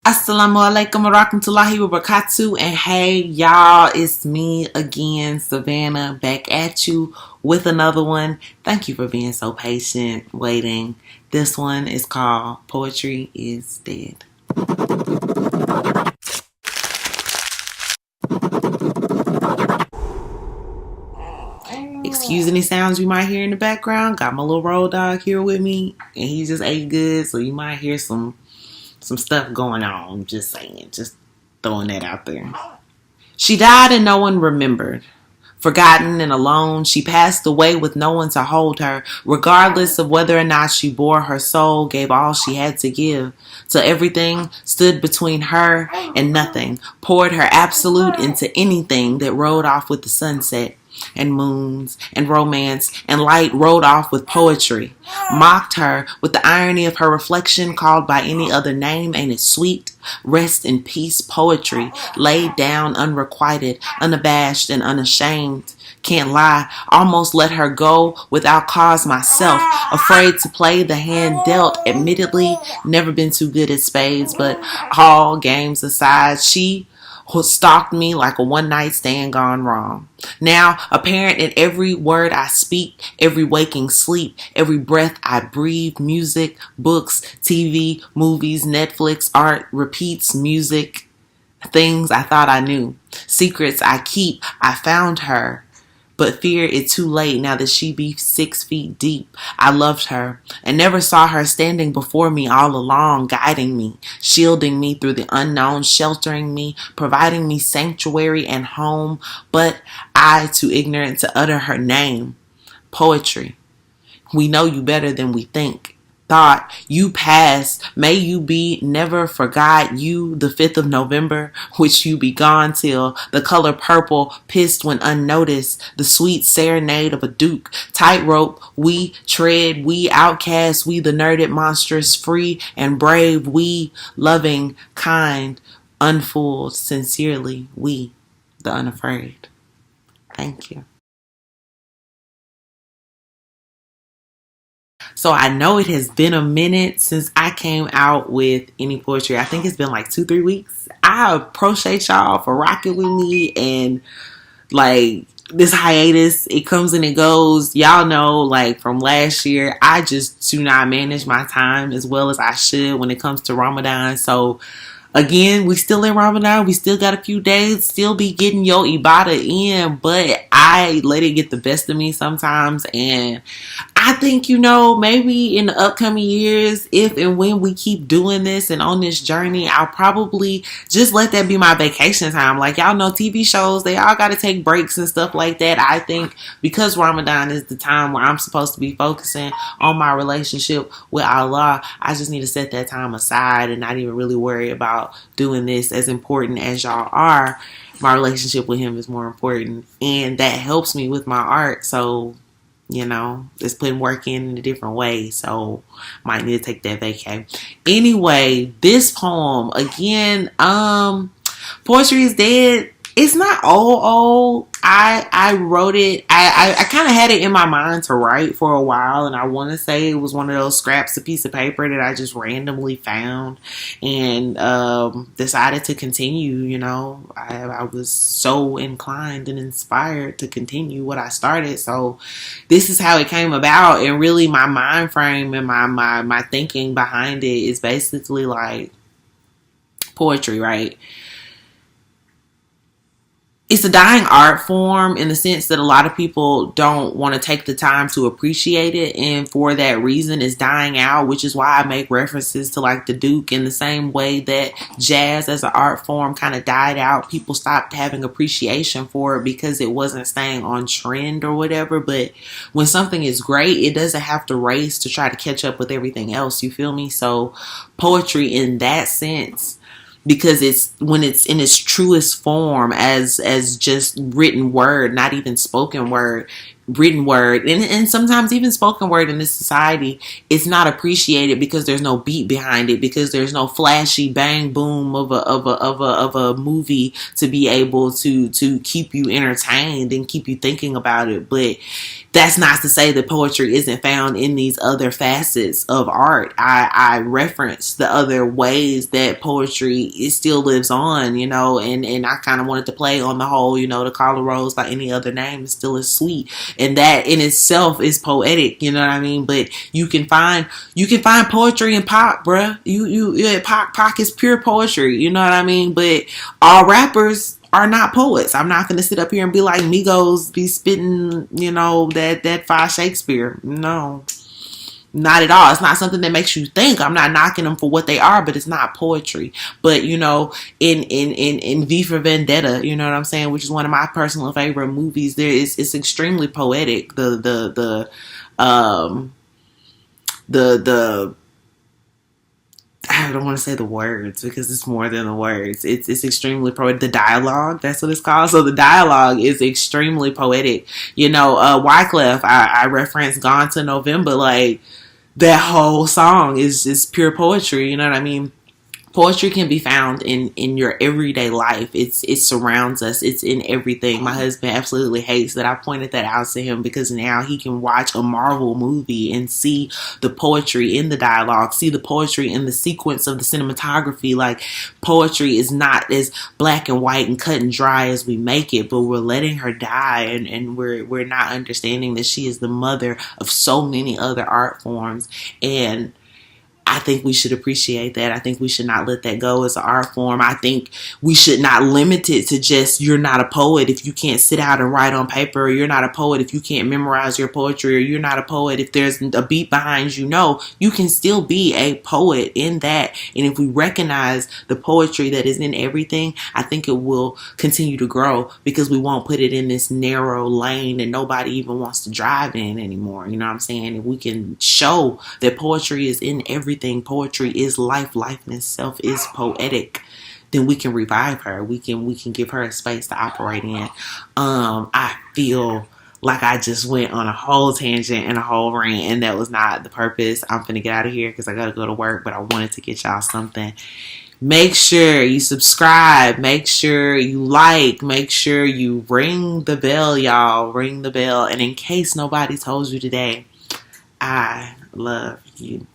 Assalamu alaikum wa rahmatullahi wa barakatuh. And hey, y'all, it's me again, Savannah, back at you with another one. Thank you for being so patient, waiting. This one is called Poetry is Dead. Excuse any sounds you might hear in the background. Got my little road dog here with me, and he just ate good, so you might hear some stuff going on. Just saying, just throwing that out there. She died and no one remembered. Forgotten and alone, she passed away with no one to hold her, regardless of whether or not she bore her soul, gave all she had to give, till everything stood between her and nothing, poured her absolute into anything that rode off with the sunset, and moons, and romance, and light rode off with poetry, mocked her with the irony of her reflection, called by any other name. Ain't it sweet? Rest in peace, poetry, laid down unrequited, unabashed and unashamed. Can't lie, almost let her go without cause myself, afraid to play the hand dealt. Admittedly, never been too good at spades, but all games aside, she who stalked me like a one-night stand gone wrong. Now, apparent in every word I speak, every waking sleep, every breath I breathe, music, books, TV, movies, Netflix, art, repeats, music, things I thought I knew, secrets I keep. I found her, but fear it too late now that she be 6 feet deep. I loved her and never saw her standing before me all along, guiding me, shielding me through the unknown, sheltering me, providing me sanctuary and home, but I too ignorant to utter her name. Poetry. We know you better than we think. Thought you passed, may you be never forgot. You the 5th of November, which you be gone till, the color purple pissed when unnoticed, the sweet serenade of a duke, tightrope we tread, we outcast, we the nerded monstrous, free and brave, we loving, kind, unfooled, sincerely, we the unafraid. Thank you. So I know it has been a minute since I came out with any poetry. I think it's been like 2-3 weeks. I appreciate y'all for rocking with me, and like this hiatus, it comes and it goes. Y'all know, like from last year, I just do not manage my time as well as I should when it comes to Ramadan. So again, we still in Ramadan. We still got a few days. Still be getting your ibadah in, but I let it get the best of me sometimes. And I think, maybe in the upcoming years, if and when we keep doing this and on this journey, I'll probably just let that be my vacation time. Like, y'all know TV shows, they all got to take breaks and stuff like that. I think because Ramadan is the time where I'm supposed to be focusing on my relationship with Allah, I just need to set that time aside and not even really worry about doing this. As important as y'all are, my relationship with him is more important, and that helps me with my art. So it's putting work in a different way, so might need to take that vacay. Anyway, this poem again, Poetry is Dead. It's not old. I wrote it. I kind of had it in my mind to write for a while, and I want to say it was one of those scraps of piece of paper that I just randomly found and decided to continue. I was so inclined and inspired to continue what I started. So this is how it came about, and really my mind frame and my thinking behind it is basically like poetry, right? It's a dying art form in the sense that a lot of people don't want to take the time to appreciate it, and for that reason it's dying out, which is why I make references to like the Duke in the same way that jazz as an art form kind of died out. People stopped having appreciation for it because it wasn't staying on trend or whatever. But when something is great, it doesn't have to race to try to catch up with everything else, you feel me? So poetry in that sense, because it's when it's in its truest form as just written word, not even spoken word, written word and sometimes even spoken word in this society is not appreciated because there's no beat behind it, because there's no flashy bang boom of a movie to be able to keep you entertained and keep you thinking about it. But that's not to say that poetry isn't found in these other facets of art. I reference the other ways that poetry it still lives on, you know, and I kind of wanted to play on the whole, you know, to call a rose by any other name is still as sweet, and that in itself is poetic, you know what I mean? But you can find poetry in pop, bruh. Pop is pure poetry, you know what I mean? But all rappers are not poets. I'm not going to sit up here and be like Migos be spitting, you know, that fire Shakespeare. No, not at all. It's not something that makes you think. I'm not knocking them for what they are, but it's not poetry. But you know, in V for Vendetta, you know what I'm saying, which is one of my personal favorite movies, it's extremely poetic. The I don't want to say the words because it's more than the words. It's extremely poetic. The dialogue, that's what it's called. So the dialogue is extremely poetic. You know, Wyclef, I referenced Gone to November. Like, that whole song is pure poetry. You know what I mean? Poetry can be found in your everyday life. It surrounds us. It's in everything. My husband absolutely hates that I pointed that out to him, because now he can watch a Marvel movie and see the poetry in the dialogue, see the poetry in the sequence of the cinematography. Like, poetry is not as black and white and cut and dry as we make it, but we're letting her die, and we're not understanding that she is the mother of so many other art forms. And I think we should appreciate that. I think we should not let that go as an art form. I think we should not limit it to just, you're not a poet if you can't sit out and write on paper, or you're not a poet if you can't memorize your poetry, or you're not a poet if there's a beat behind you. No, you can still be a poet in that. And if we recognize the poetry that is in everything, I think it will continue to grow, because we won't put it in this narrow lane that nobody even wants to drive in anymore. You know what I'm saying? If we can show that poetry is in everything, poetry is life, life in itself is poetic, then we can revive her. We can give her a space to operate in. I feel like I just went on a whole tangent and a whole rant, and that was not the purpose. I'm finna get out of here because I gotta go to work, but I wanted to get y'all something. Make sure you subscribe. Make sure you like. Make sure you ring the bell, y'all. Ring the bell. And in case nobody told you today, I love you.